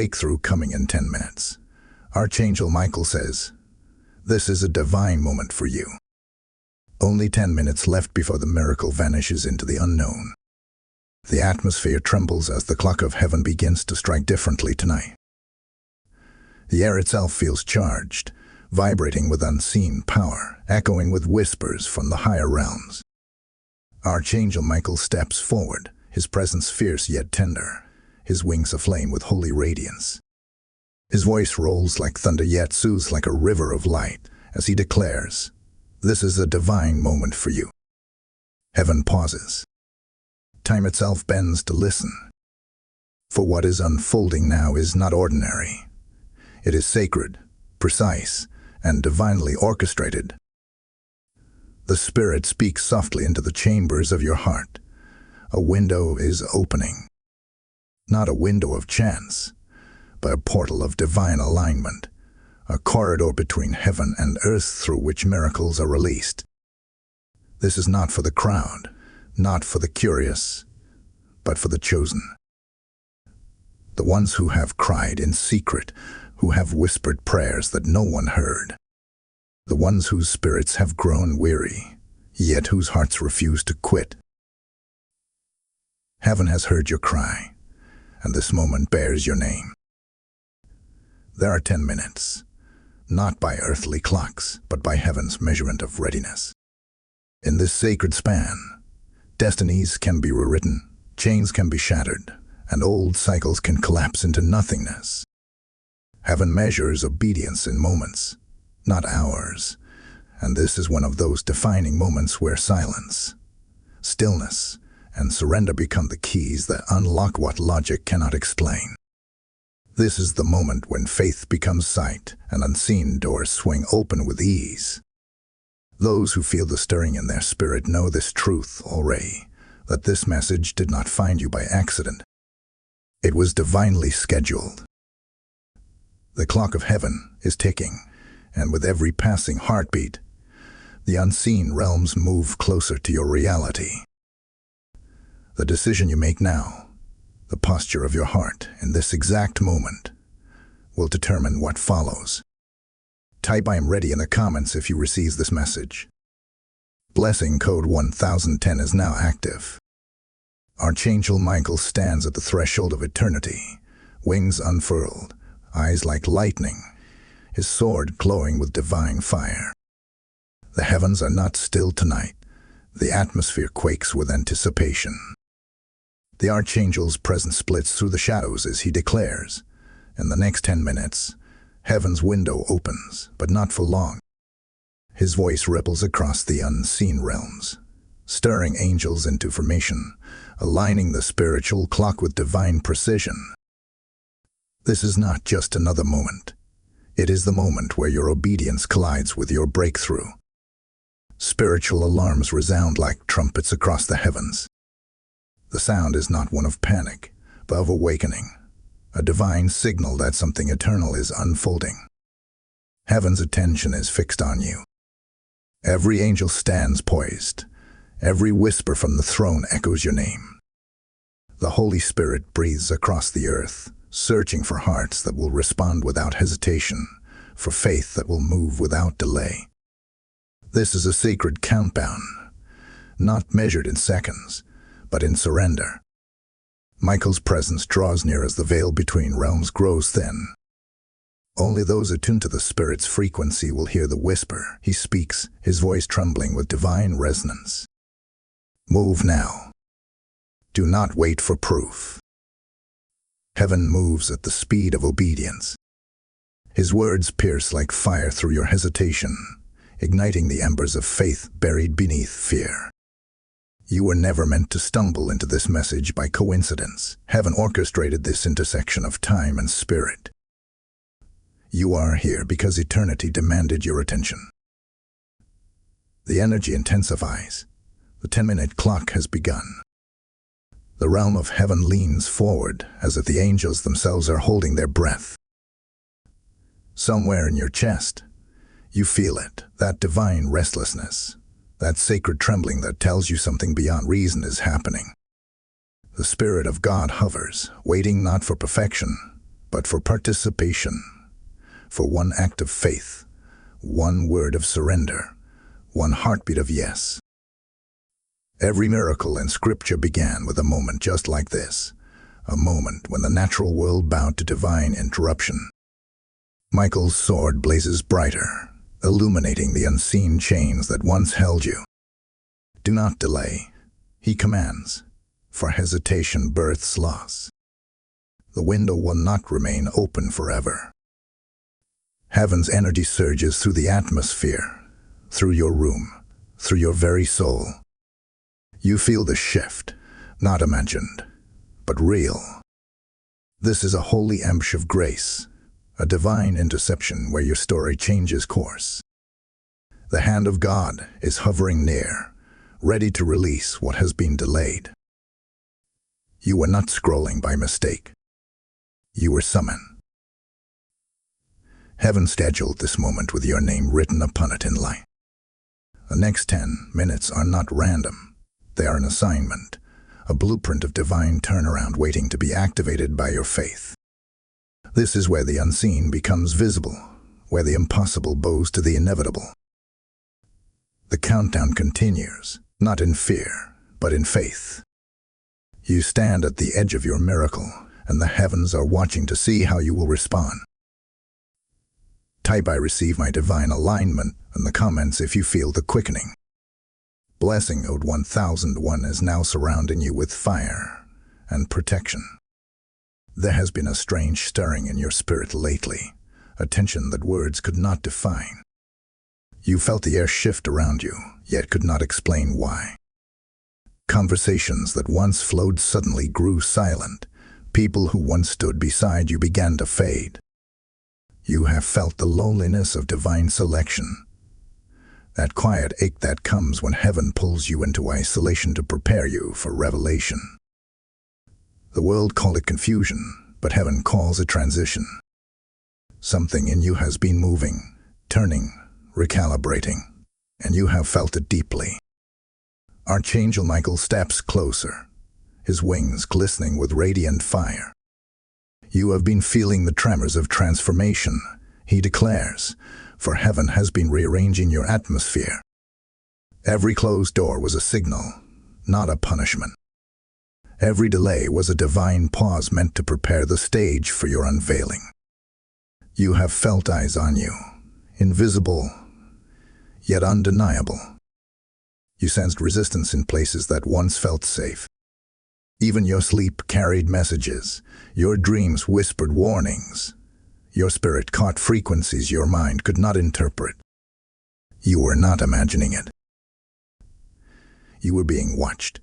breakthrough coming in 10 minutes. Archangel Michael says, "This is a divine moment for you." Only 10 minutes left before the miracle vanishes into the unknown. The atmosphere trembles as the clock of heaven begins to strike differently tonight. The air itself feels charged, vibrating with unseen power, echoing with whispers from the higher realms. Archangel Michael steps forward, his presence fierce yet tender, his wings aflame with holy radiance. His voice rolls like thunder yet soothes like a river of light as he declares, "This is a divine moment for you." Heaven pauses. Time itself bends to listen. For what is unfolding now is not ordinary. It is sacred, precise, and divinely orchestrated. The Spirit speaks softly into the chambers of your heart. A window is opening. Not a window of chance, but a portal of divine alignment, a corridor between heaven and earth through which miracles are released. This is not for the crowd, not for the curious, but for the chosen. The ones who have cried in secret, who have whispered prayers that no one heard. The ones whose spirits have grown weary, yet whose hearts refuse to quit. Heaven has heard your cry, and this moment bears your name. There are 10 minutes, not by earthly clocks, but by heaven's measurement of readiness. In this sacred span, destinies can be rewritten, chains can be shattered, and old cycles can collapse into nothingness. Heaven measures obedience in moments, not hours, and this is one of those defining moments where silence, stillness, and surrender become the keys that unlock what logic cannot explain. This is the moment when faith becomes sight and unseen doors swing open with ease. Those who feel the stirring in their spirit know this truth already, that this message did not find you by accident. It was divinely scheduled. The clock of heaven is ticking, and with every passing heartbeat, the unseen realms move closer to your reality. The decision you make now, the posture of your heart in this exact moment, will determine what follows. Type "I am ready" in the comments if you receive this message. Blessing code 1010 is now active. Archangel Michael stands at the threshold of eternity, wings unfurled, eyes like lightning, his sword glowing with divine fire. The heavens are not still tonight. The atmosphere quakes with anticipation. The Archangel's presence splits through the shadows as he declares, in the next 10 minutes, heaven's window opens, but not for long. His voice ripples across the unseen realms, stirring angels into formation, aligning the spiritual clock with divine precision. This is not just another moment. It is the moment where your obedience collides with your breakthrough. Spiritual alarms resound like trumpets across the heavens. The sound is not one of panic, but of awakening, a divine signal that something eternal is unfolding. Heaven's attention is fixed on you. Every angel stands poised. Every whisper from the throne echoes your name. The Holy Spirit breathes across the earth, searching for hearts that will respond without hesitation, for faith that will move without delay. This is a sacred countdown, not measured in seconds, but in surrender. Michael's presence draws near as the veil between realms grows thin. Only those attuned to the Spirit's frequency will hear the whisper. He speaks, his voice trembling with divine resonance. Move now. Do not wait for proof. Heaven moves at the speed of obedience. His words pierce like fire through your hesitation, igniting the embers of faith buried beneath fear. You were never meant to stumble into this message by coincidence. Heaven orchestrated this intersection of time and spirit. You are here because eternity demanded your attention. The energy intensifies. The 10-minute clock has begun. The realm of heaven leans forward as if the angels themselves are holding their breath. Somewhere in your chest, you feel it, that divine restlessness, that sacred trembling that tells you something beyond reason is happening. The Spirit of God hovers, waiting not for perfection, but for participation, for one act of faith, one word of surrender, one heartbeat of yes. Every miracle in Scripture began with a moment just like this, a moment when the natural world bowed to divine interruption. Michael's sword blazes brighter, illuminating the unseen chains that once held you. Do not delay, he commands, for hesitation births loss. The window will not remain open forever. Heaven's energy surges through the atmosphere, through your room, through your very soul. You feel the shift, not imagined, but real. This is a holy ambush of grace, a divine interception where your story changes course. The hand of God is hovering near, ready to release what has been delayed. You were not scrolling by mistake. You were summoned. Heaven scheduled this moment with your name written upon it in light. The next 10 minutes are not random. They are an assignment, a blueprint of divine turnaround waiting to be activated by your faith. This is where the unseen becomes visible, where the impossible bows to the inevitable. The countdown continues, not in fear, but in faith. You stand at the edge of your miracle, and the heavens are watching to see how you will respond. Type "I receive my divine alignment" in the comments if you feel the quickening. Blessing Ode 1001 is now surrounding you with fire and protection. There has been a strange stirring in your spirit lately, a tension that words could not define. You felt the air shift around you, yet could not explain why. Conversations that once flowed suddenly grew silent. People who once stood beside you began to fade. You have felt the loneliness of divine selection, that quiet ache that comes when heaven pulls you into isolation to prepare you for revelation. The world called it confusion, but heaven calls it transition. Something in you has been moving, turning, recalibrating, and you have felt it deeply. Archangel Michael steps closer, his wings glistening with radiant fire. You have been feeling the tremors of transformation, he declares, for heaven has been rearranging your atmosphere. Every closed door was a signal, not a punishment. Every delay was a divine pause meant to prepare the stage for your unveiling. You have felt eyes on you, invisible, yet undeniable. You sensed resistance in places that once felt safe. Even your sleep carried messages, your dreams whispered warnings. Your spirit caught frequencies your mind could not interpret. You were not imagining it. You were being watched,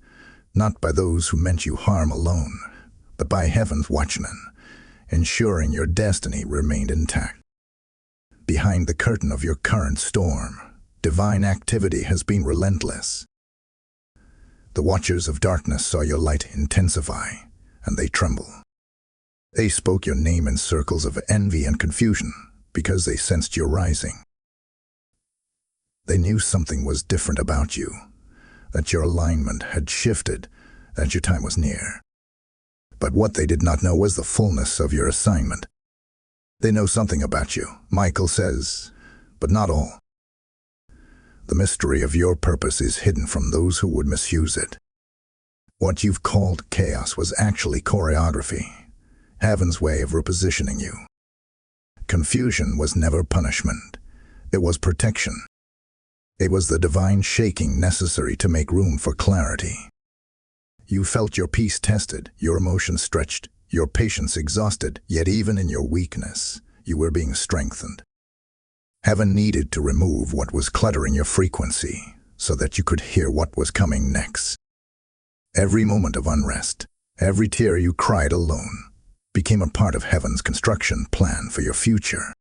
not by those who meant you harm alone, but by heaven's watchmen, ensuring your destiny remained intact. Behind the curtain of your current storm, divine activity has been relentless. The watchers of darkness saw your light intensify, and they tremble. They spoke your name in circles of envy and confusion because they sensed your rising. They knew something was different about you, that your alignment had shifted, that your time was near. But what they did not know was the fullness of your assignment. They know something about you, Michael says, but not all. The mystery of your purpose is hidden from those who would misuse it. What you've called chaos was actually choreography, heaven's way of repositioning you. Confusion was never punishment. It was protection. It was the divine shaking necessary to make room for clarity. You felt your peace tested, your emotions stretched, your patience exhausted, yet even in your weakness, you were being strengthened. Heaven needed to remove what was cluttering your frequency so that you could hear what was coming next. Every moment of unrest, every tear you cried alone, became a part of heaven's construction plan for your future.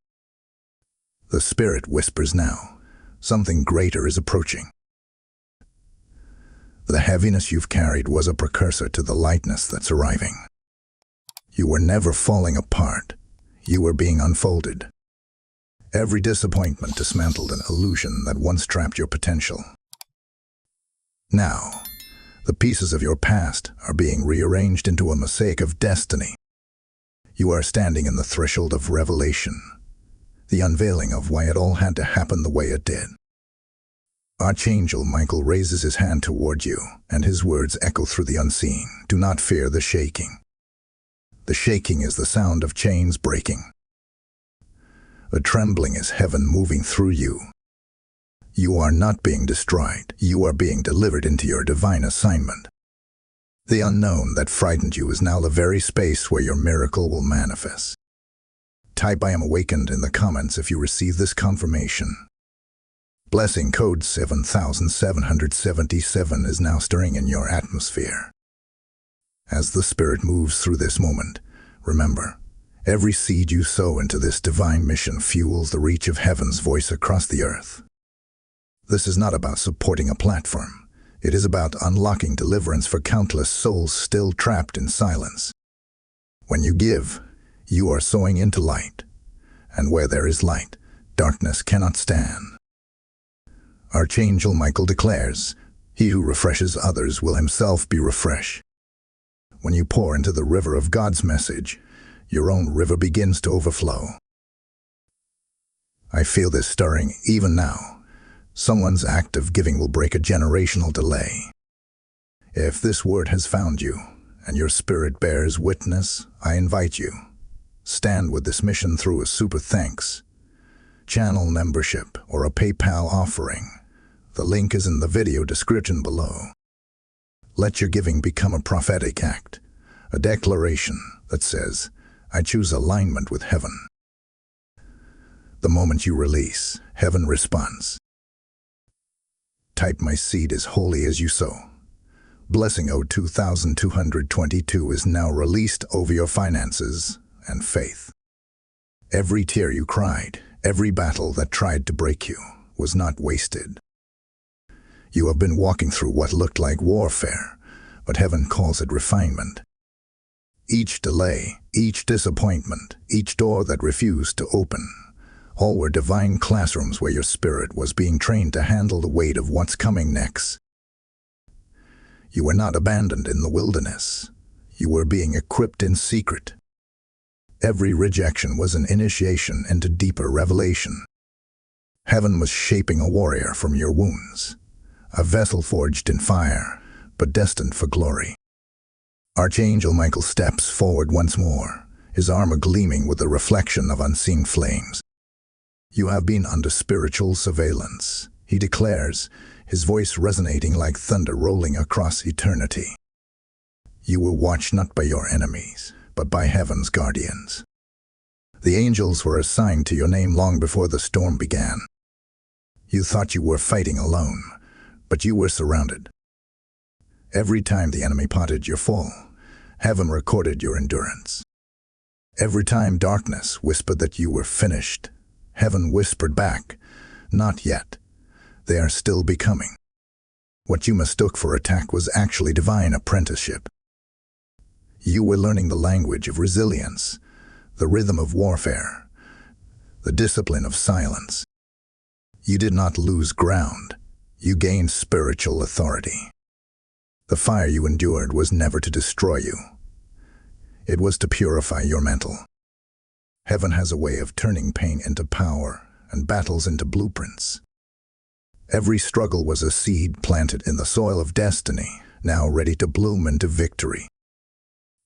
The Spirit whispers now, something greater is approaching. The heaviness you've carried was a precursor to the lightness that's arriving. You were never falling apart. You were being unfolded. Every disappointment dismantled an illusion that once trapped your potential. Now, the pieces of your past are being rearranged into a mosaic of destiny. You are standing in the threshold of revelation, the unveiling of why it all had to happen the way it did. Archangel Michael raises his hand toward you, and his words echo through the unseen. Do not fear the shaking. The shaking is the sound of chains breaking. The trembling is heaven moving through you. You are not being destroyed. You are being delivered into your divine assignment. The unknown that frightened you is now the very space where your miracle will manifest. Type "I am awakened" in the comments if you receive this confirmation. Blessing code 7777 is now stirring in your atmosphere. As the Spirit moves through this moment, remember, every seed you sow into this divine mission fuels the reach of heaven's voice across the earth. This is not about supporting a platform. It is about unlocking deliverance for countless souls still trapped in silence. When you give, you are sowing into light. And where there is light, darkness cannot stand. Archangel Michael declares, "He who refreshes others will himself be refreshed." When you pour into the river of God's message, your own river begins to overflow. I feel this stirring even now. Someone's act of giving will break a generational delay. If this word has found you, and your spirit bears witness, I invite you. Stand with this mission through a super thanks, channel membership, or a PayPal offering. The link is in the video description below. Let your giving become a prophetic act, a declaration that says, "I choose alignment with heaven." The moment you release, heaven responds. Type "My seed is holy as you sow." Blessing code 2222 is now released over your finances and faith. Every tear you cried, every battle that tried to break you, was not wasted. You have been walking through what looked like warfare, but heaven calls it refinement. Each delay, each disappointment, each door that refused to open, all were divine classrooms where your spirit was being trained to handle the weight of what's coming next. You were not abandoned in the wilderness. You were being equipped in secret. Every rejection was an initiation into deeper revelation. Heaven was shaping a warrior from your wounds, a vessel forged in fire, but destined for glory. Archangel Michael steps forward once more, his armor gleaming with the reflection of unseen flames. "You have been under spiritual surveillance," he declares, his voice resonating like thunder rolling across eternity. "You were watched not by your enemies, but by heaven's guardians. The angels were assigned to your name long before the storm began. You thought you were fighting alone, but you were surrounded. Every time the enemy plotted your fall, heaven recorded your endurance. Every time darkness whispered that you were finished, heaven whispered back, "Not yet. They are still becoming." What you mistook for attack was actually divine apprenticeship. You were learning the language of resilience, the rhythm of warfare, the discipline of silence. You did not lose ground. You gained spiritual authority. The fire you endured was never to destroy you. It was to purify your mental. Heaven has a way of turning pain into power and battles into blueprints. Every struggle was a seed planted in the soil of destiny, now ready to bloom into victory.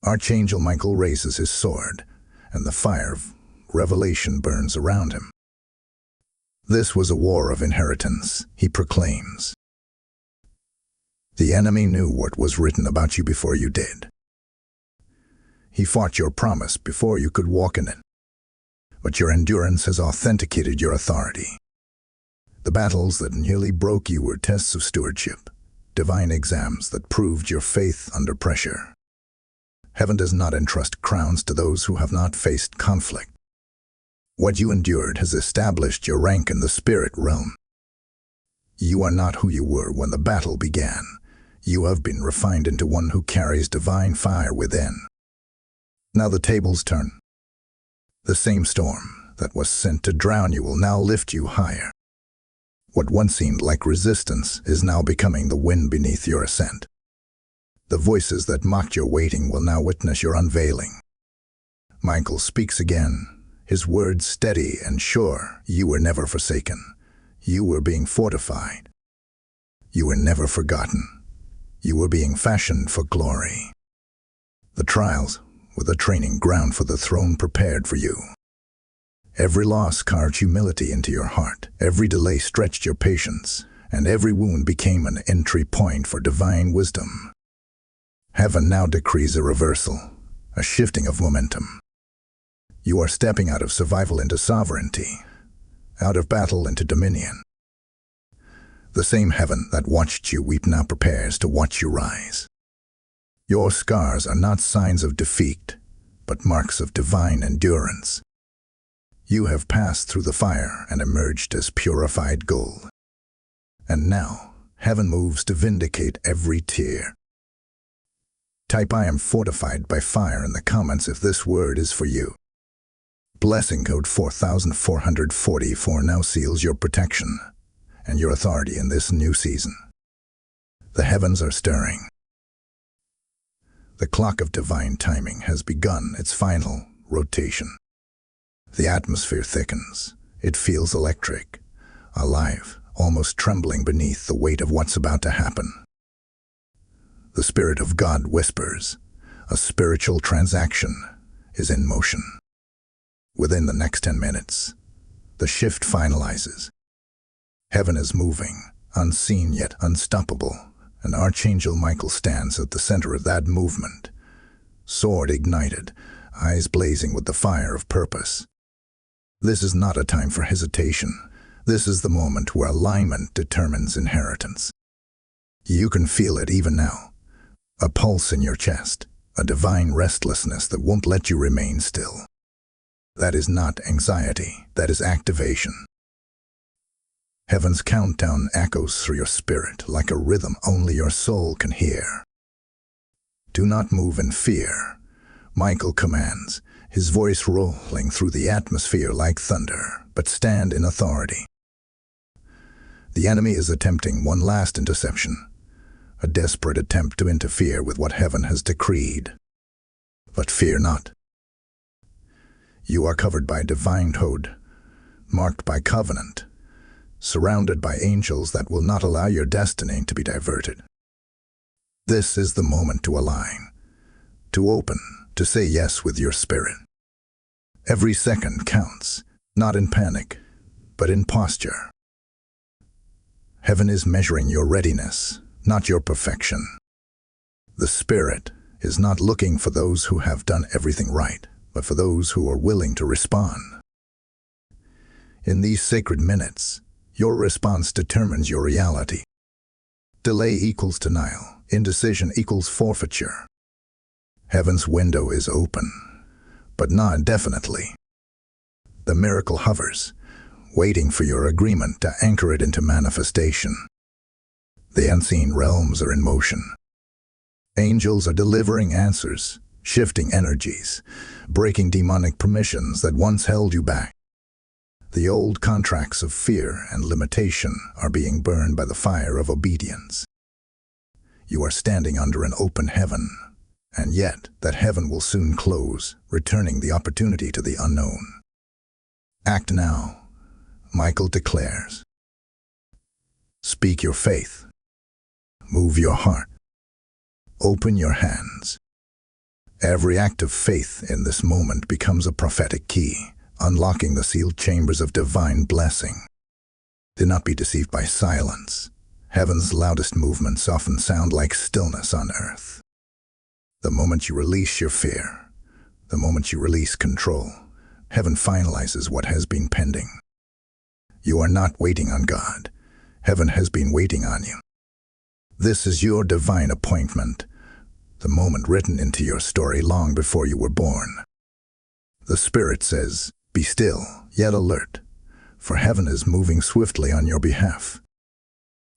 Archangel Michael raises his sword, and the fire of revelation burns around him. "This was a war of inheritance," he proclaims. "The enemy knew what was written about you before you did. He fought your promise before you could walk in it. But your endurance has authenticated your authority. The battles that nearly broke you were tests of stewardship, divine exams that proved your faith under pressure. Heaven does not entrust crowns to those who have not faced conflict. What you endured has established your rank in the spirit realm. You are not who you were when the battle began. You have been refined into one who carries divine fire within. Now the tables turn. The same storm that was sent to drown you will now lift you higher. What once seemed like resistance is now becoming the wind beneath your ascent. The voices that mocked your waiting will now witness your unveiling. Michael speaks again, his words steady and sure. You were never forsaken. You were being fortified. You were never forgotten. You were being fashioned for glory. The trials were the training ground for the throne prepared for you. Every loss carved humility into your heart. Every delay stretched your patience, and every wound became an entry point for divine wisdom. Heaven now decrees a reversal, a shifting of momentum. You are stepping out of survival into sovereignty, out of battle into dominion. The same heaven that watched you weep now prepares to watch you rise. Your scars are not signs of defeat, but marks of divine endurance. You have passed through the fire and emerged as purified gold. And now, heaven moves to vindicate every tear. Type "I am fortified by fire" in the comments if this word is for you. Blessing code 4444 now seals your protection and your authority in this new season. The heavens are stirring. The clock of divine timing has begun its final rotation. The atmosphere thickens. It feels electric, alive, almost trembling beneath the weight of what's about to happen. The Spirit of God whispers, a spiritual transaction is in motion. Within the next 10 minutes, the shift finalizes. Heaven is moving, unseen yet unstoppable, and Archangel Michael stands at the center of that movement, sword ignited, eyes blazing with the fire of purpose. This is not a time for hesitation. This is the moment where alignment determines inheritance. You can feel it even now, a pulse in your chest, a divine restlessness that won't let you remain still. That is not anxiety, that is activation. Heaven's countdown echoes through your spirit like a rhythm only your soul can hear. Do not move in fear, Michael commands, his voice rolling through the atmosphere like thunder, but stand in authority. The enemy is attempting one last interception, a desperate attempt to interfere with what heaven has decreed. But fear not. You are covered by divine code, marked by covenant, surrounded by angels that will not allow your destiny to be diverted. This is the moment to align, to open, to say yes with your spirit. Every second counts, not in panic, but in posture. Heaven is measuring your readiness, not your perfection. The Spirit is not looking for those who have done everything right, but for those who are willing to respond. In these sacred minutes, your response determines your reality. Delay equals denial. Indecision equals forfeiture. Heaven's window is open, but not indefinitely. The miracle hovers, waiting for your agreement to anchor it into manifestation. The unseen realms are in motion. Angels are delivering answers, shifting energies, breaking demonic permissions that once held you back. The old contracts of fear and limitation are being burned by the fire of obedience. You are standing under an open heaven, and yet that heaven will soon close, returning the opportunity to the unknown. Act now, Michael declares. Speak your faith. Move your heart. Open your hands. Every act of faith in this moment becomes a prophetic key, unlocking the sealed chambers of divine blessing. Do not be deceived by silence. Heaven's loudest movements often sound like stillness on earth. The moment you release your fear, the moment you release control, heaven finalizes what has been pending. You are not waiting on God. Heaven has been waiting on you. This is your divine appointment, the moment written into your story long before you were born. The Spirit says, be still, yet alert, for heaven is moving swiftly on your behalf.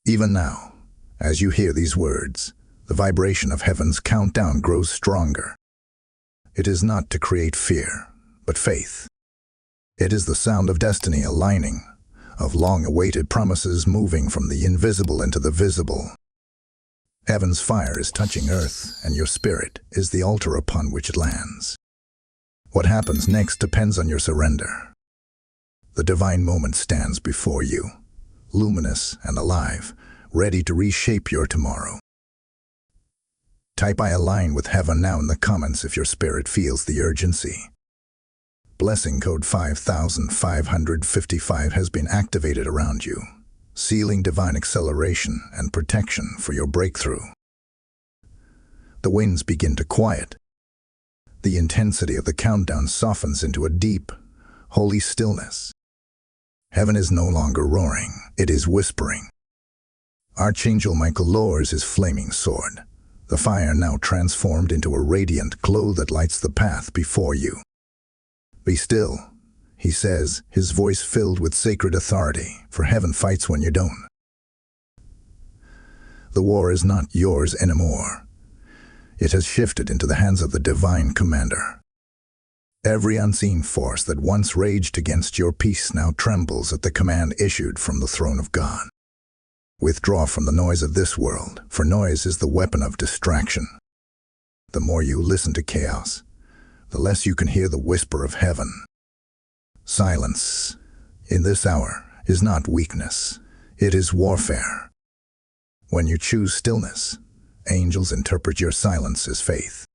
Even now, as you hear these words, the vibration of heaven's countdown grows stronger. It is not to create fear, but faith. It is the sound of destiny aligning, of long-awaited promises moving from the invisible into the visible. Heaven's fire is touching earth, and your spirit is the altar upon which it lands. What happens next depends on your surrender. The divine moment stands before you, luminous and alive, ready to reshape your tomorrow. Type "I align with heaven" now in the comments if your spirit feels the urgency. Blessing code 5555 has been activated around you, sealing divine acceleration and protection for your breakthrough. The winds begin to quiet. The intensity of the countdown softens into a deep, holy stillness. Heaven is no longer roaring, it is whispering. Archangel Michael lowers his flaming sword, the fire now transformed into a radiant glow that lights the path before you. "Be still," he says, his voice filled with sacred authority, for heaven fights when you don't. The war is not yours anymore. It has shifted into the hands of the divine commander. Every unseen force that once raged against your peace now trembles at the command issued from the throne of God. Withdraw from the noise of this world, for noise is the weapon of distraction. The more you listen to chaos, the less you can hear the whisper of heaven. Silence, in this hour, is not weakness, it is warfare. When you choose stillness, angels interpret your silence as faith.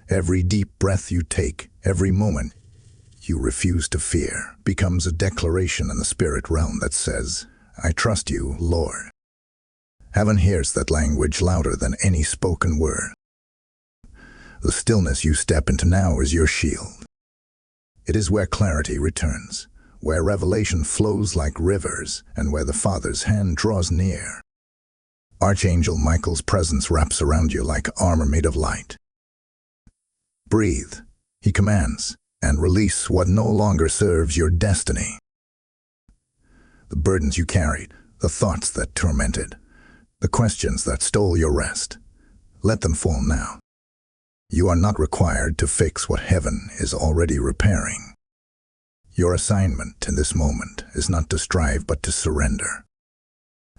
Every deep breath you take, every moment you refuse to fear, becomes a declaration in the spirit realm that says, "I trust you, Lord." Heaven hears that language louder than any spoken word. The stillness you step into now is your shield. It is where clarity returns, where revelation flows like rivers, and where the Father's hand draws near. Archangel Michael's presence wraps around you like armor made of light. Breathe, he commands, and release what no longer serves your destiny. The burdens you carried, the thoughts that tormented, the questions that stole your rest, let them fall now. You are not required to fix what heaven is already repairing. Your assignment in this moment is not to strive but to surrender.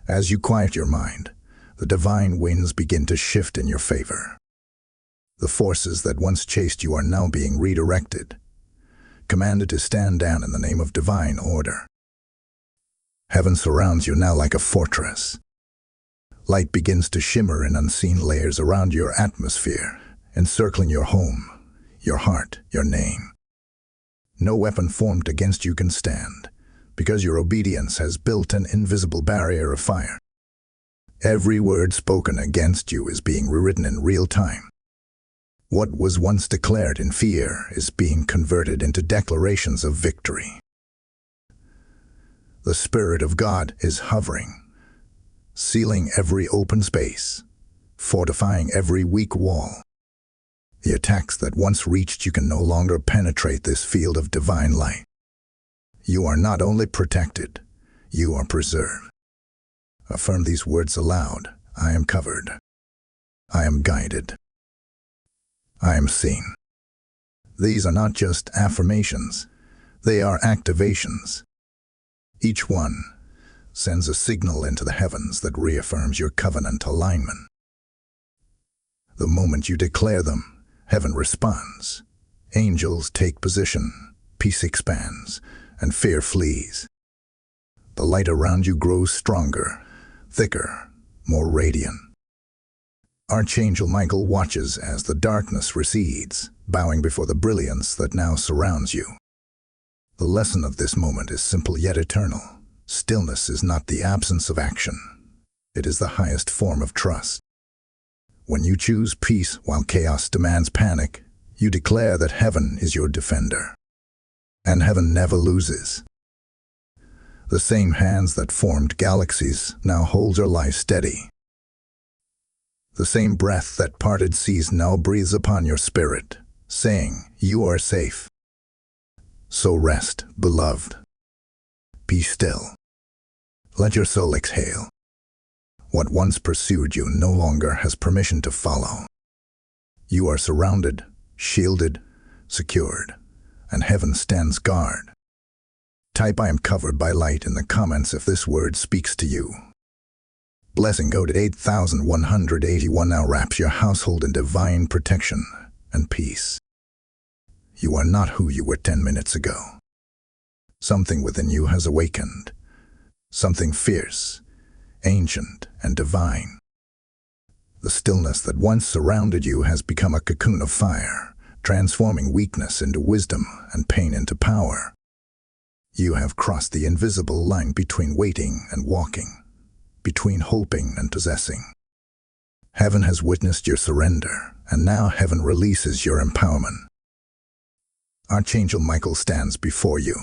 As you quiet your mind, the divine winds begin to shift in your favor. The forces that once chased you are now being redirected, commanded to stand down in the name of divine order. Heaven surrounds you now like a fortress. Light begins to shimmer in unseen layers around your atmosphere, encircling your home, your heart, your name. No weapon formed against you can stand, because your obedience has built an invisible barrier of fire. Every word spoken against you is being rewritten in real time. What was once declared in fear is being converted into declarations of victory. The Spirit of God is hovering, sealing every open space, fortifying every weak wall. The attacks that once reached you can no longer penetrate this field of divine light. You are not only protected, you are preserved. Affirm these words aloud. I am covered. I am guided. I am seen. These are not just affirmations, they are activations. Each one sends a signal into the heavens that reaffirms your covenant alignment. The moment you declare them, heaven responds. Angels take position, peace expands, and fear flees. The light around you grows stronger, thicker, more radiant. Archangel Michael watches as the darkness recedes, bowing before the brilliance that now surrounds you. The lesson of this moment is simple yet eternal. Stillness is not the absence of action. It is the highest form of trust. When you choose peace while chaos demands panic, you declare that heaven is your defender. And heaven never loses. The same hands that formed galaxies now hold your life steady. The same breath that parted seas now breathes upon your spirit, saying, "You are safe." So rest, beloved. Be still. Let your soul exhale. What once pursued you no longer has permission to follow. You are surrounded, shielded, secured, and heaven stands guard. Type "I am covered by light" in the comments if this word speaks to you. Blessing code 8181 now wraps your household in divine protection and peace. You are not who you were 10 minutes ago. Something within you has awakened. Something fierce, ancient, and divine. The stillness that once surrounded you has become a cocoon of fire, transforming weakness into wisdom and pain into power. You have crossed the invisible line between waiting and walking, between hoping and possessing. Heaven has witnessed your surrender, and now heaven releases your empowerment. Archangel Michael stands before you,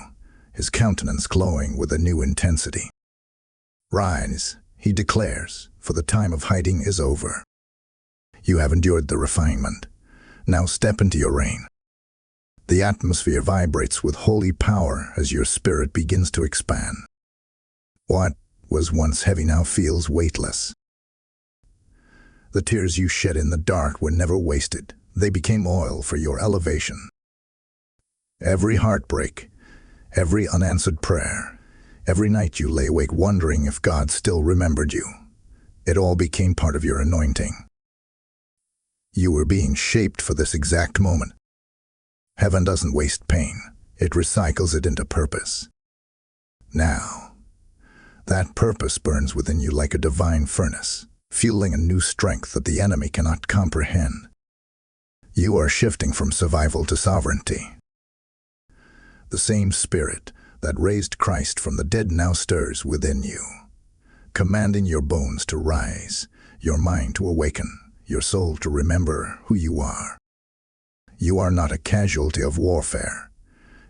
his countenance glowing with a new intensity. Rise, he declares, for the time of hiding is over. You have endured the refinement. Now step into your reign. The atmosphere vibrates with holy power as your spirit begins to expand. What was once heavy now feels weightless. The tears you shed in the dark were never wasted. They became oil for your elevation. Every heartbreak, every unanswered prayer, every night you lay awake wondering if God still remembered you, it all became part of your anointing. You were being shaped for this exact moment. Heaven doesn't waste pain. It recycles it into purpose. Now, that purpose burns within you like a divine furnace, fueling a new strength that the enemy cannot comprehend. You are shifting from survival to sovereignty. The same spirit that raised Christ from the dead now stirs within you, commanding your bones to rise, your mind to awaken, your soul to remember who you are. You are not a casualty of warfare.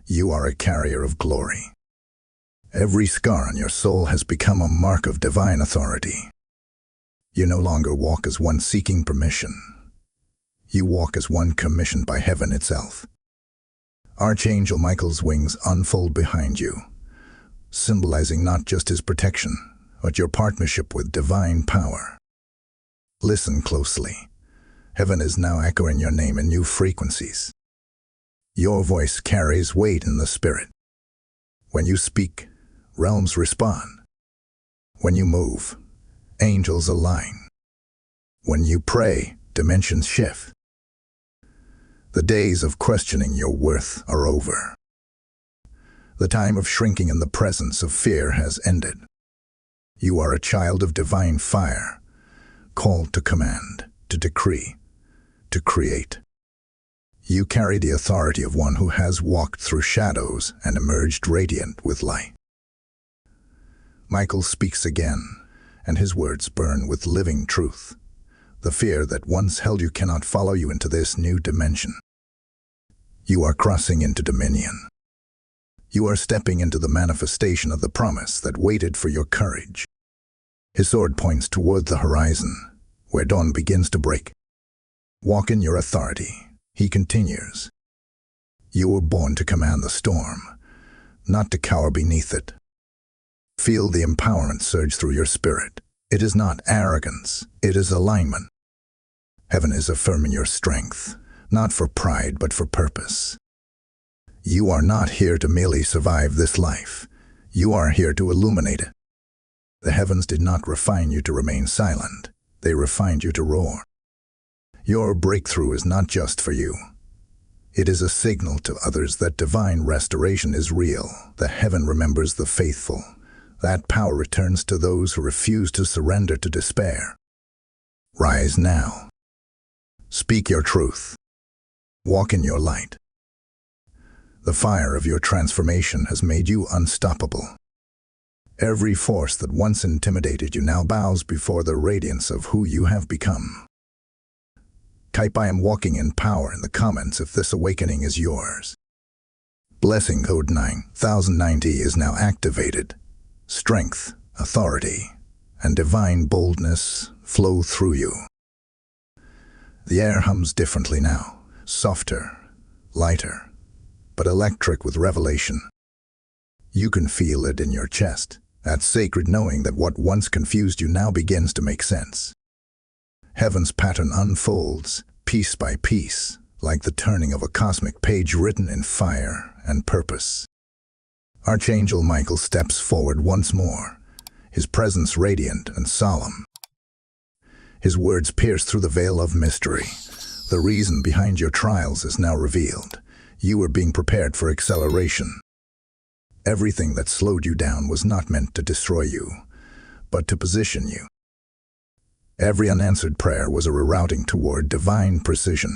You are a carrier of glory. Every scar on your soul has become a mark of divine authority. You no longer walk as one seeking permission. You walk as one commissioned by heaven itself. Archangel Michael's wings unfold behind you, symbolizing not just his protection, but your partnership with divine power. Listen closely. Heaven is now echoing your name in new frequencies. Your voice carries weight in the spirit. When you speak, realms respond. When you move, angels align. When you pray, dimensions shift. The days of questioning your worth are over. The time of shrinking in the presence of fear has ended. You are a child of divine fire, called to command, to decree, to create. You carry the authority of one who has walked through shadows and emerged radiant with light. Michael speaks again, and his words burn with living truth. The fear that once held you cannot follow you into this new dimension. You are crossing into dominion. You are stepping into the manifestation of the promise that waited for your courage. His sword points toward the horizon, where dawn begins to break. Walk in your authority, he continues. You were born to command the storm, not to cower beneath it. Feel the empowerment surge through your spirit. It is not arrogance, it is alignment. Heaven is affirming your strength, not for pride but for purpose. You are not here to merely survive this life. You are here to illuminate it. The heavens did not refine you to remain silent. They refined you to roar. Your breakthrough is not just for you. It is a signal to others that divine restoration is real, that heaven remembers the faithful. That power returns to those who refuse to surrender to despair. Rise now. Speak your truth. Walk in your light. The fire of your transformation has made you unstoppable. Every force that once intimidated you now bows before the radiance of who you have become. Type "I am walking in power" in the comments if this awakening is yours. Blessing code 9090 is now activated. Strength, authority, and divine boldness flow through you. The air hums differently now, softer, lighter, but electric with revelation. You can feel it in your chest, that sacred knowing that what once confused you now begins to make sense. Heaven's pattern unfolds, piece by piece, like the turning of a cosmic page written in fire and purpose. Archangel Michael steps forward once more, his presence radiant and solemn. His words pierce through the veil of mystery. The reason behind your trials is now revealed. You were being prepared for acceleration. Everything that slowed you down was not meant to destroy you, but to position you. Every unanswered prayer was a rerouting toward divine precision.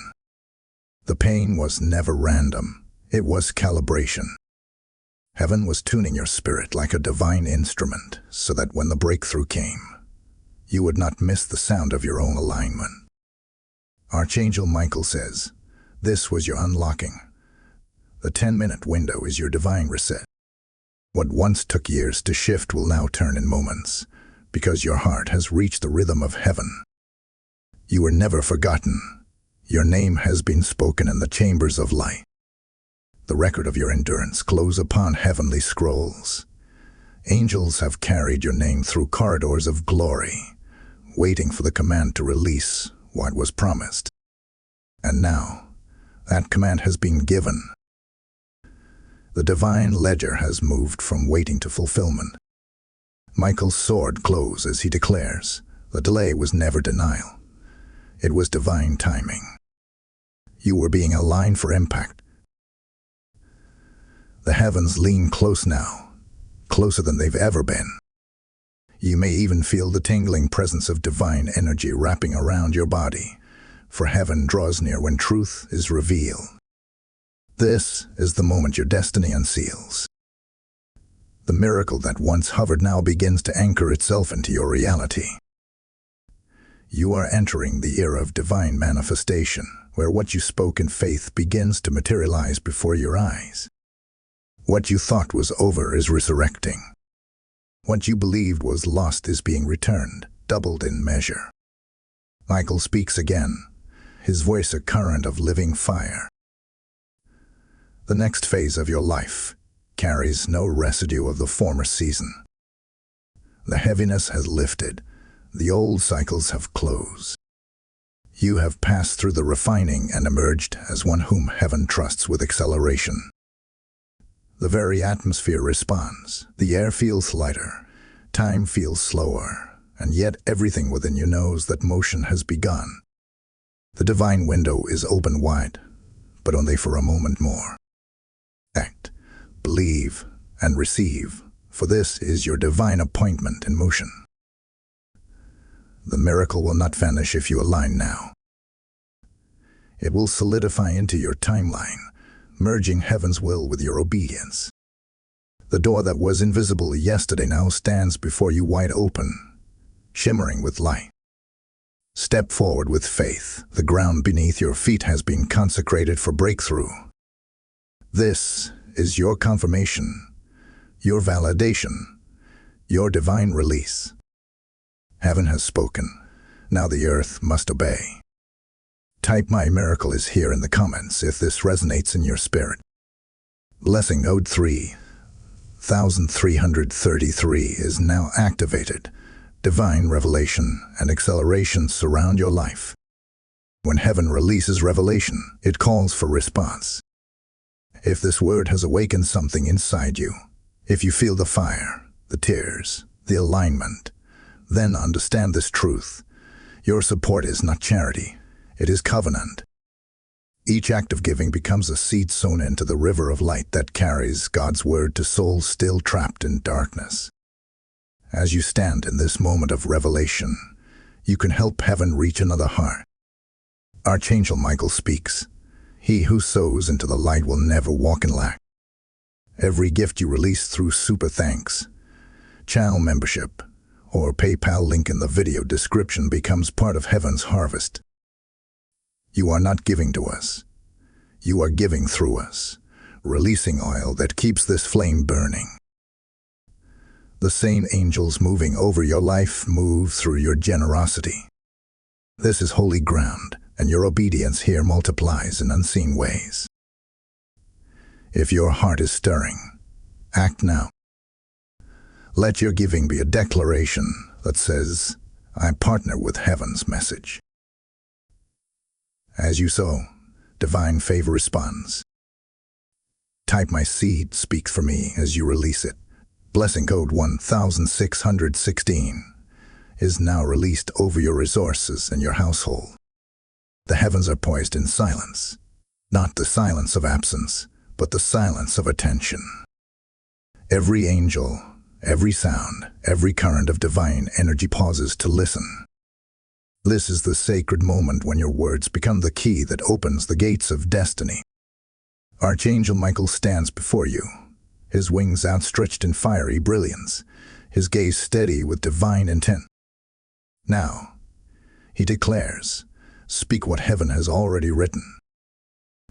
The pain was never random. It was calibration. Heaven was tuning your spirit like a divine instrument so that when the breakthrough came, you would not miss the sound of your own alignment. Archangel Michael says, this was your unlocking. The 10-minute window is your divine reset. What once took years to shift will now turn in moments, because your heart has reached the rhythm of heaven. You were never forgotten. Your name has been spoken in the chambers of light. The record of your endurance glows upon heavenly scrolls. Angels have carried your name through corridors of glory, waiting for the command to release what was promised. And now, that command has been given. The divine ledger has moved from waiting to fulfillment. Michael's sword glows as he declares, the delay was never denial. It was divine timing. You were being aligned for impact. The heavens lean close now, closer than they've ever been. You may even feel the tingling presence of divine energy wrapping around your body, for heaven draws near when truth is revealed. This is the moment your destiny unseals. The miracle that once hovered now begins to anchor itself into your reality. You are entering the era of divine manifestation, where what you spoke in faith begins to materialize before your eyes. What you thought was over is resurrecting. What you believed was lost is being returned, doubled in measure. Michael speaks again, his voice a current of living fire. The next phase of your life carries no residue of the former season. The heaviness has lifted, the old cycles have closed. You have passed through the refining and emerged as one whom heaven trusts with acceleration. The very atmosphere responds. The air feels lighter, time feels slower, and yet everything within you knows that motion has begun. The divine window is open wide, but only for a moment more. Act, believe, and receive, for this is your divine appointment in motion. The miracle will not vanish if you align now. It will solidify into your timeline, merging heaven's will with your obedience. The door that was invisible yesterday now stands before you wide open, shimmering with light. Step forward with faith. The ground beneath your feet has been consecrated for breakthrough. This is your confirmation, your validation, your divine release. Heaven has spoken. Now the earth must obey. Type "My miracle is here" in the comments if this resonates in your spirit. Blessing Ode 3333 is now activated. Divine revelation and acceleration surround your life. When heaven releases revelation, it calls for response. If this word has awakened something inside you, if you feel the fire, the tears, the alignment, then understand this truth. Your support is not charity. It is covenant. Each act of giving becomes a seed sown into the river of light that carries God's word to souls still trapped in darkness. As you stand in this moment of revelation, you can help heaven reach another heart. Archangel Michael speaks. He who sows into the light will never walk in lack. Every gift you release through super thanks, channel membership, or PayPal link in the video description becomes part of heaven's harvest. You are not giving to us. You are giving through us, releasing oil that keeps this flame burning. The same angels moving over your life move through your generosity. This is holy ground, and your obedience here multiplies in unseen ways. If your heart is stirring, act now. Let your giving be a declaration that says, I partner with heaven's message. As you sow, divine favor responds. Type "My seed speaks for me" as you release it. Blessing code 1616 is now released over your resources and your household. The heavens are poised in silence. Not the silence of absence, but the silence of attention. Every angel, every sound, every current of divine energy pauses to listen. This is the sacred moment when your words become the key that opens the gates of destiny. Archangel Michael stands before you, his wings outstretched in fiery brilliance, his gaze steady with divine intent. Now, he declares, speak what heaven has already written.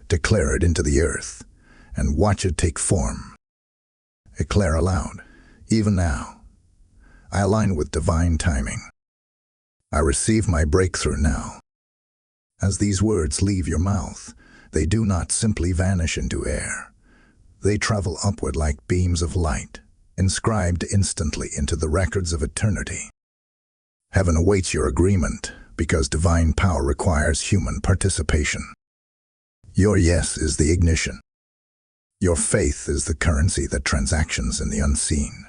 Declare it into the earth, and watch it take form. Declare aloud, even now, I align with divine timing. I receive my breakthrough now. As these words leave your mouth, they do not simply vanish into air. They travel upward like beams of light, inscribed instantly into the records of eternity. Heaven awaits your agreement because divine power requires human participation. Your yes is the ignition. Your faith is the currency that transactions in the unseen.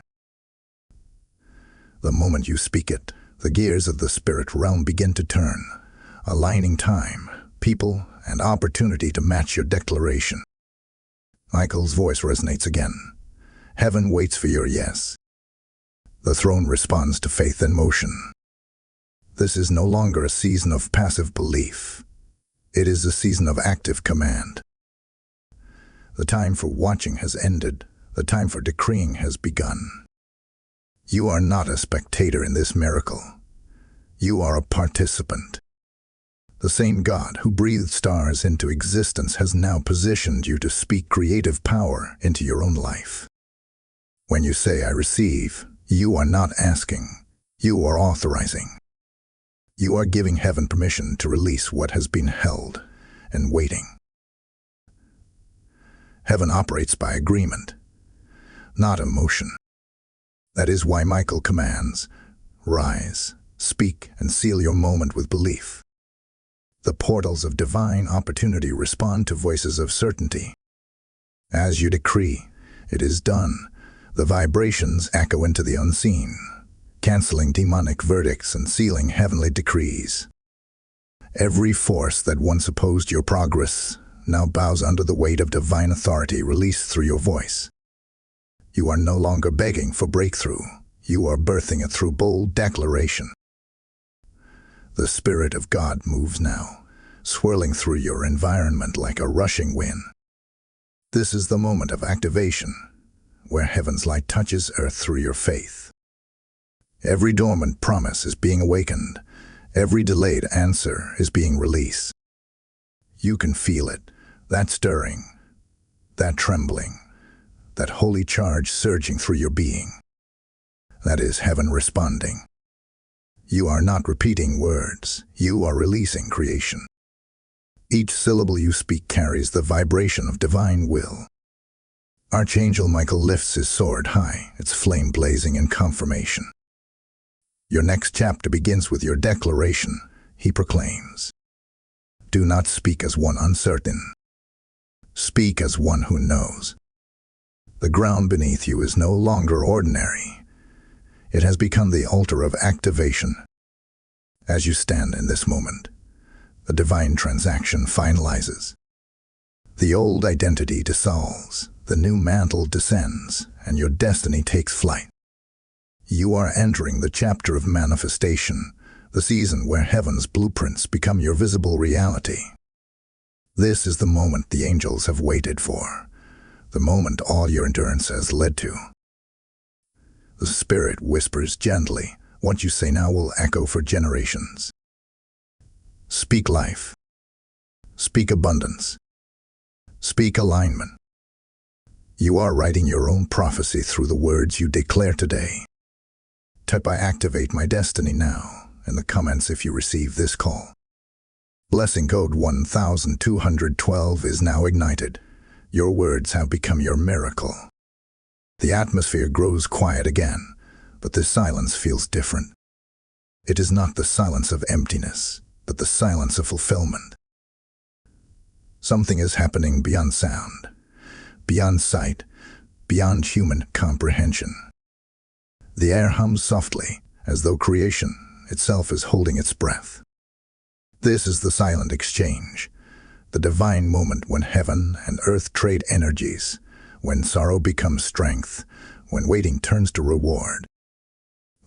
The moment you speak it, the gears of the spirit realm begin to turn, aligning time, people, and opportunity to match your declaration. Michael's voice resonates again. Heaven waits for your yes. The throne responds to faith in motion. This is no longer a season of passive belief. It is a season of active command. The time for watching has ended. The time for decreeing has begun. You are not a spectator in this miracle. You are a participant. The same God who breathed stars into existence has now positioned you to speak creative power into your own life. When you say, I receive, you are not asking. You are authorizing. You are giving heaven permission to release what has been held and waiting. Heaven operates by agreement, not emotion. That is why Michael commands, rise, speak, and seal your moment with belief. The portals of divine opportunity respond to voices of certainty. As you decree, it is done. The vibrations echo into the unseen, canceling demonic verdicts and sealing heavenly decrees. Every force that once opposed your progress now bows under the weight of divine authority released through your voice. You are no longer begging for breakthrough. You are birthing it through bold declaration. The Spirit of God moves now, swirling through your environment like a rushing wind. This is the moment of activation, where heaven's light touches earth through your faith. Every dormant promise is being awakened. Every delayed answer is being released. You can feel it, that stirring, that trembling, that holy charge surging through your being. That is heaven responding. You are not repeating words, you are releasing creation. Each syllable you speak carries the vibration of divine will. Archangel Michael lifts his sword high, its flame blazing in confirmation. Your next chapter begins with your declaration, he proclaims. Do not speak as one uncertain. Speak as one who knows. The ground beneath you is no longer ordinary. It has become the altar of activation. As you stand in this moment, the divine transaction finalizes. The old identity dissolves, the new mantle descends, and your destiny takes flight. You are entering the chapter of manifestation, the season where heaven's blueprints become your visible reality. This is the moment the angels have waited for, the moment all your endurance has led to. The Spirit whispers gently, what you say now will echo for generations. Speak life. Speak abundance. Speak alignment. You are writing your own prophecy through the words you declare today. Type I activate my destiny now in the comments if you receive this call. Blessing code 1212 is now ignited. Your words have become your miracle. The atmosphere grows quiet again, but this silence feels different. It is not the silence of emptiness, but the silence of fulfillment. Something is happening beyond sound, beyond sight, beyond human comprehension. The air hums softly, as though creation itself is holding its breath. This is the silent exchange, The divine moment when heaven and earth trade energies, when sorrow becomes strength, when waiting turns to reward.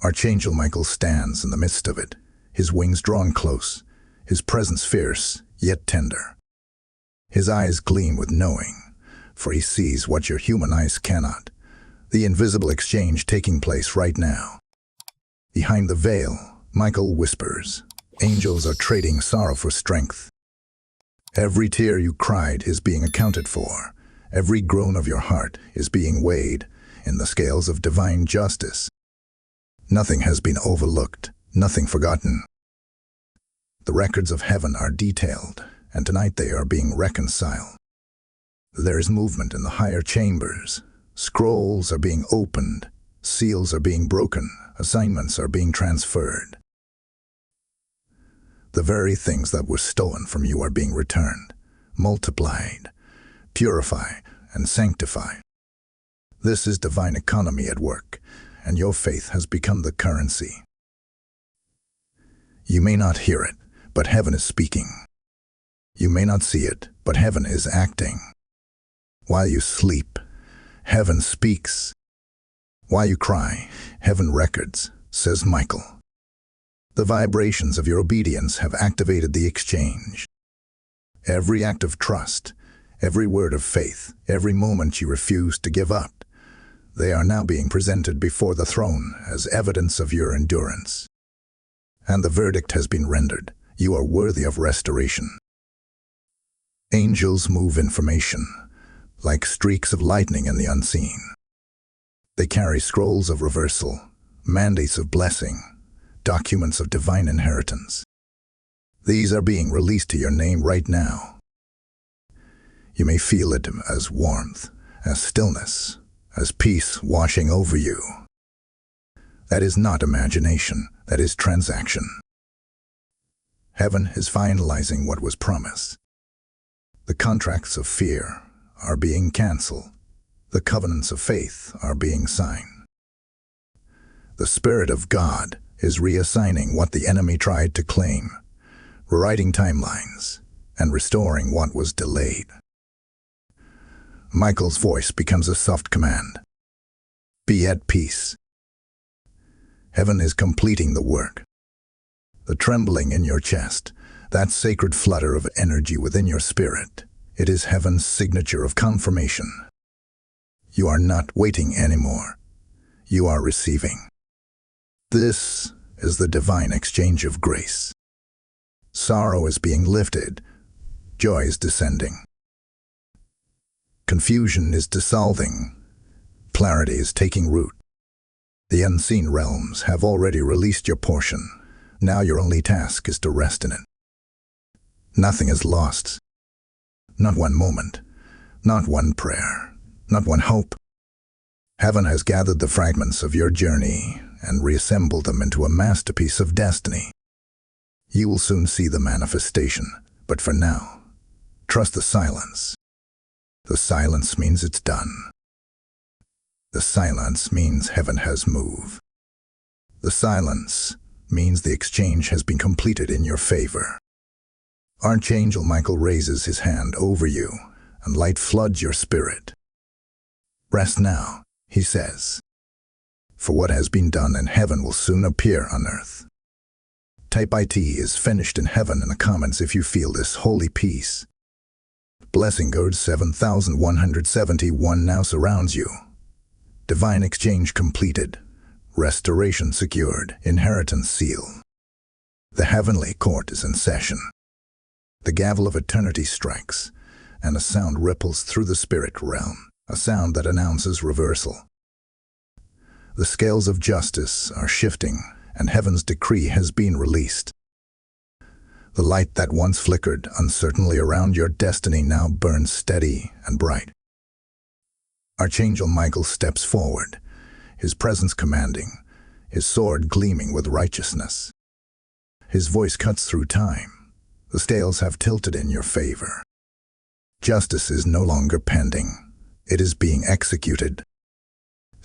Archangel Michael stands in the midst of it, his wings drawn close, his presence fierce, yet tender. His eyes gleam with knowing, for he sees what your human eyes cannot, the invisible exchange taking place right now. Behind the veil, Michael whispers, angels are trading sorrow for strength. Every tear you cried is being accounted for. Every groan of your heart is being weighed in the scales of divine justice. Nothing has been overlooked, nothing forgotten. The records of heaven are detailed, and tonight they are being reconciled. There is movement in the higher chambers. Scrolls are being opened, seals are being broken, assignments are being transferred. The very things that were stolen from you are being returned, multiplied, purified, and sanctified. This is divine economy at work, and your faith has become the currency. You may not hear it, but heaven is speaking. You may not see it, but heaven is acting. While you sleep, heaven speaks. While you cry, heaven records, says Michael. The vibrations of your obedience have activated the exchange. Every act of trust, every word of faith, every moment you refused to give up, they are now being presented before the throne as evidence of your endurance. And the verdict has been rendered. You are worthy of restoration. Angels move information, like streaks of lightning in the unseen. They carry scrolls of reversal, mandates of blessing, documents of divine inheritance. These are being released to your name right now. You may feel it as warmth, as stillness, as peace washing over you. That is not imagination, that is transaction. Heaven is finalizing what was promised. The contracts of fear are being canceled. The covenants of faith are being signed. The Spirit of God is reassigning what the enemy tried to claim, rewriting timelines, and restoring what was delayed. Michael's voice becomes a soft command. Be at peace. Heaven is completing the work. The trembling in your chest, that sacred flutter of energy within your spirit, it is heaven's signature of confirmation. You are not waiting anymore. You are receiving. This is the divine exchange of grace. Sorrow is being lifted. Joy is descending. Confusion is dissolving. Clarity is taking root. The unseen realms have already released your portion. Now your only task is to rest in it. Nothing is lost. Not one moment. Not one prayer. Not one hope. Heaven has gathered the fragments of your journey and reassembled them into a masterpiece of destiny. You will soon see the manifestation, but for now, trust the silence. The silence means it's done. The silence means heaven has moved. The silence means the exchange has been completed in your favor. Archangel Michael raises his hand over you, and light floods your spirit. Rest now, he says, for what has been done in heaven will soon appear on earth. Type IT is finished in heaven in the comments if you feel this holy peace. Blessing God 7171 now surrounds you. Divine exchange completed. Restoration secured. Inheritance sealed. The heavenly court is in session. The gavel of eternity strikes, and a sound ripples through the spirit realm, a sound that announces reversal. The scales of justice are shifting, and heaven's decree has been released. The light that once flickered uncertainly around your destiny now burns steady and bright. Archangel Michael steps forward, his presence commanding, his sword gleaming with righteousness. His voice cuts through time. The scales have tilted in your favor. Justice is no longer pending. It is being executed.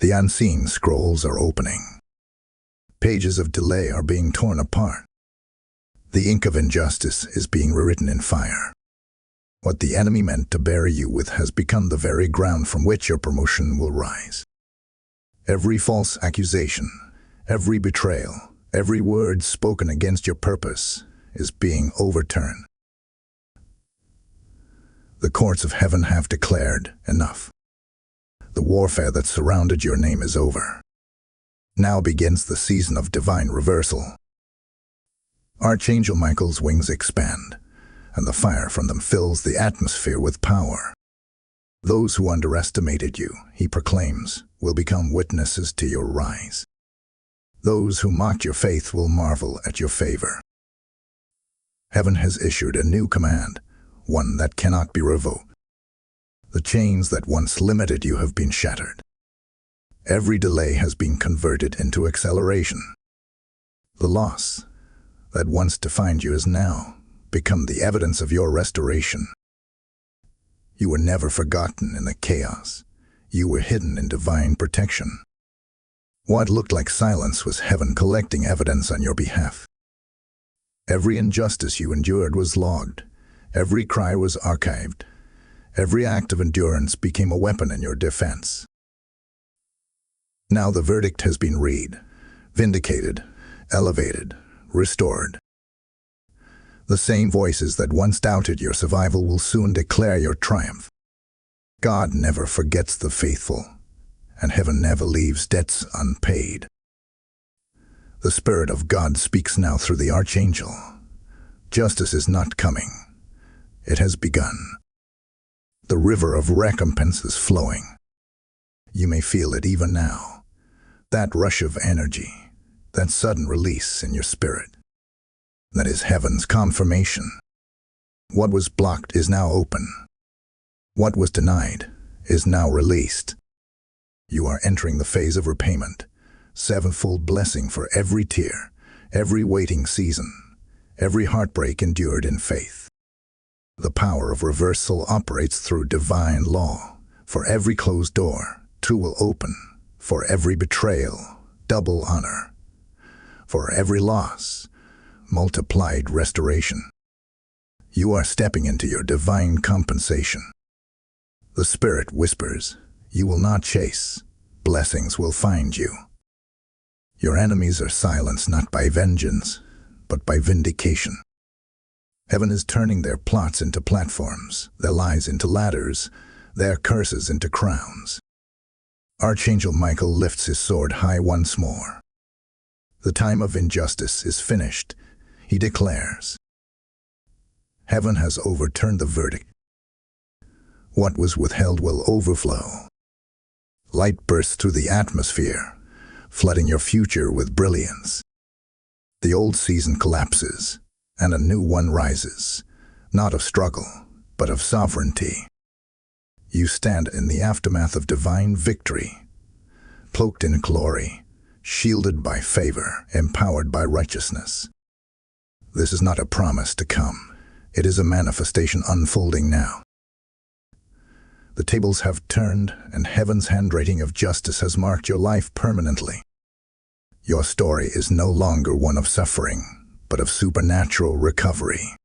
The unseen scrolls are opening. Pages of delay are being torn apart. The ink of injustice is being rewritten in fire. What the enemy meant to bury you with has become the very ground from which your promotion will rise. Every false accusation, every betrayal, every word spoken against your purpose is being overturned. The courts of heaven have declared enough. The warfare that surrounded your name is over. Now begins the season of divine reversal. Archangel Michael's wings expand, and the fire from them fills the atmosphere with power. Those who underestimated you, he proclaims, will become witnesses to your rise. Those who mocked your faith will marvel at your favor. Heaven has issued a new command, one that cannot be revoked. The chains that once limited you have been shattered. Every delay has been converted into acceleration. The loss that once defined you has now become the evidence of your restoration. You were never forgotten in the chaos. You were hidden in divine protection. What looked like silence was heaven collecting evidence on your behalf. Every injustice you endured was logged. Every cry was archived. Every act of endurance became a weapon in your defense. Now the verdict has been read, vindicated, elevated, restored. The same voices that once doubted your survival will soon declare your triumph. God never forgets the faithful, and heaven never leaves debts unpaid. The Spirit of God speaks now through the Archangel. Justice is not coming. It has begun. The river of recompense is flowing. You may feel it even now. That rush of energy, that sudden release in your spirit. That is heaven's confirmation. What was blocked is now open. What was denied is now released. You are entering the phase of repayment, sevenfold blessing for every tear, every waiting season, every heartbreak endured in faith. The power of reversal operates through divine law. For every closed door, two will open. For every betrayal, double honor. For every loss, multiplied restoration. You are stepping into your divine compensation. The Spirit whispers, you will not chase. Blessings will find you. Your enemies are silenced not by vengeance, but by vindication. Heaven is turning their plots into platforms, their lies into ladders, their curses into crowns. Archangel Michael lifts his sword high once more. The time of injustice is finished, he declares. Heaven has overturned the verdict. What was withheld will overflow. Light bursts through the atmosphere, flooding your future with brilliance. The old season collapses, and a new one rises, not of struggle, but of sovereignty. You stand in the aftermath of divine victory, cloaked in glory, shielded by favor, empowered by righteousness. This is not a promise to come. It is a manifestation unfolding now. The tables have turned, and heaven's handwriting of justice has marked your life permanently. Your story is no longer one of suffering, but of supernatural recovery.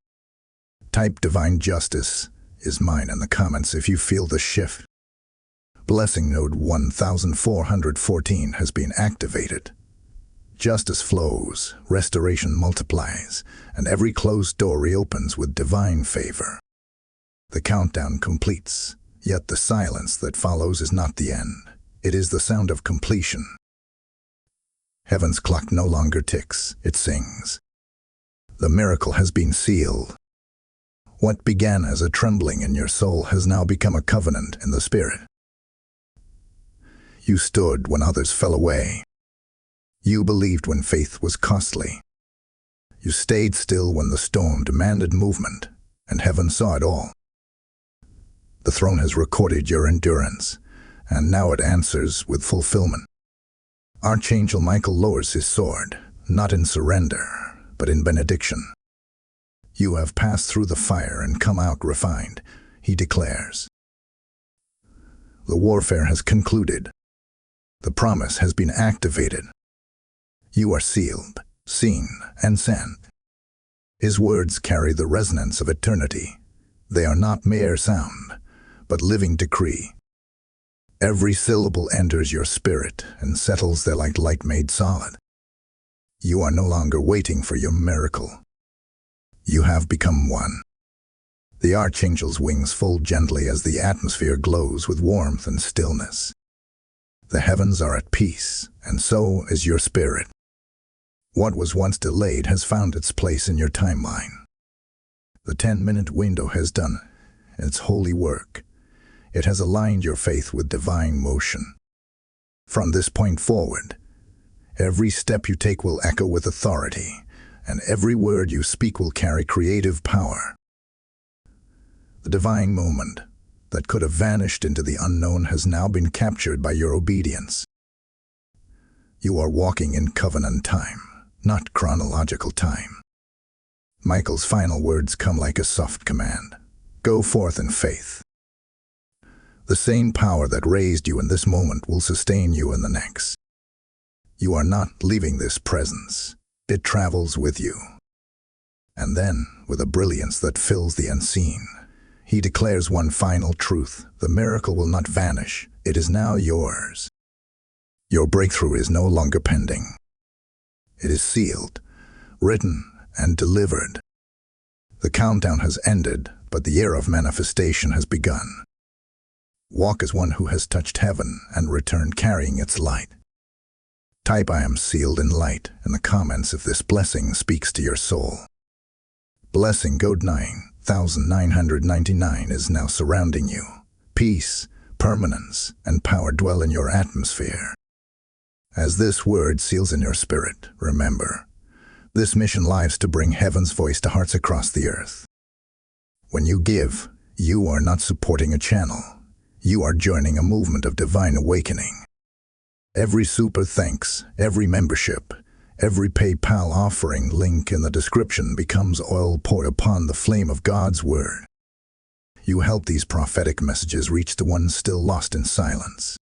Type divine justice is mine in the comments if you feel the shift. Blessing node 1414 has been activated. Justice flows, restoration multiplies, and every closed door reopens with divine favor. The countdown completes, yet the silence that follows is not the end. It is the sound of completion. Heaven's clock no longer ticks, it sings. The miracle has been sealed. What began as a trembling in your soul has now become a covenant in the Spirit. You stood when others fell away. You believed when faith was costly. You stayed still when the storm demanded movement, and heaven saw it all. The throne has recorded your endurance, and now it answers with fulfillment. Archangel Michael lowers his sword, not in surrender, but in benediction. You have passed through the fire and come out refined, he declares. The warfare has concluded. The promise has been activated. You are sealed, seen, and sent. His words carry the resonance of eternity. They are not mere sound, but living decree. Every syllable enters your spirit and settles there like light made solid. You are no longer waiting for your miracle. You have become one. The archangel's wings fold gently as the atmosphere glows with warmth and stillness. The heavens are at peace, and so is your spirit. What was once delayed has found its place in your timeline. The 10-minute window has done its holy work. It has aligned your faith with divine motion. From this point forward, every step you take will echo with authority, and every word you speak will carry creative power. The divine moment that could have vanished into the unknown has now been captured by your obedience. You are walking in covenant time, not chronological time. Michael's final words come like a soft command. Go forth in faith. The same power that raised you in this moment will sustain you in the next. You are not leaving this presence. It travels with you. And then, with a brilliance that fills the unseen, he declares one final truth. The miracle will not vanish. It is now yours. Your breakthrough is no longer pending. It is sealed, written, and delivered. The countdown has ended, but the era of manifestation has begun. Walk as one who has touched heaven and returned carrying its light. Type "I am sealed in light" in the comments if this blessing speaks to your soul. Blessing code 9999 is now surrounding you. Peace, permanence, and power dwell in your atmosphere. As this word seals in your spirit, remember, this mission lives to bring heaven's voice to hearts across the earth. When you give, you are not supporting a channel. You are joining a movement of divine awakening. Every super thanks, every membership, every PayPal offering link in the description becomes oil poured upon the flame of God's Word. You help these prophetic messages reach the ones still lost in silence.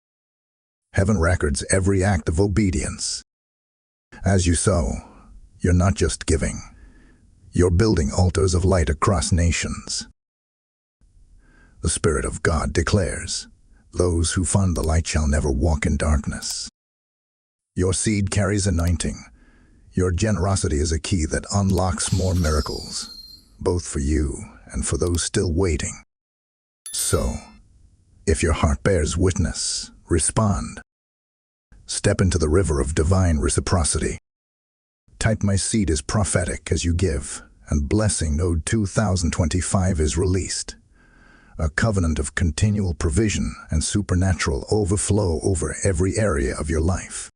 Heaven records every act of obedience. As you sow, you're not just giving. You're building altars of light across nations. The Spirit of God declares, "Those who fund the light shall never walk in darkness." Your seed carries anointing. Your generosity is a key that unlocks more miracles, both for you and for those still waiting. So, if your heart bears witness, respond. Step into the river of divine reciprocity. Type "My seed is prophetic" as you give, and blessing node 2025 is released. A covenant of continual provision and supernatural overflow over every area of your life.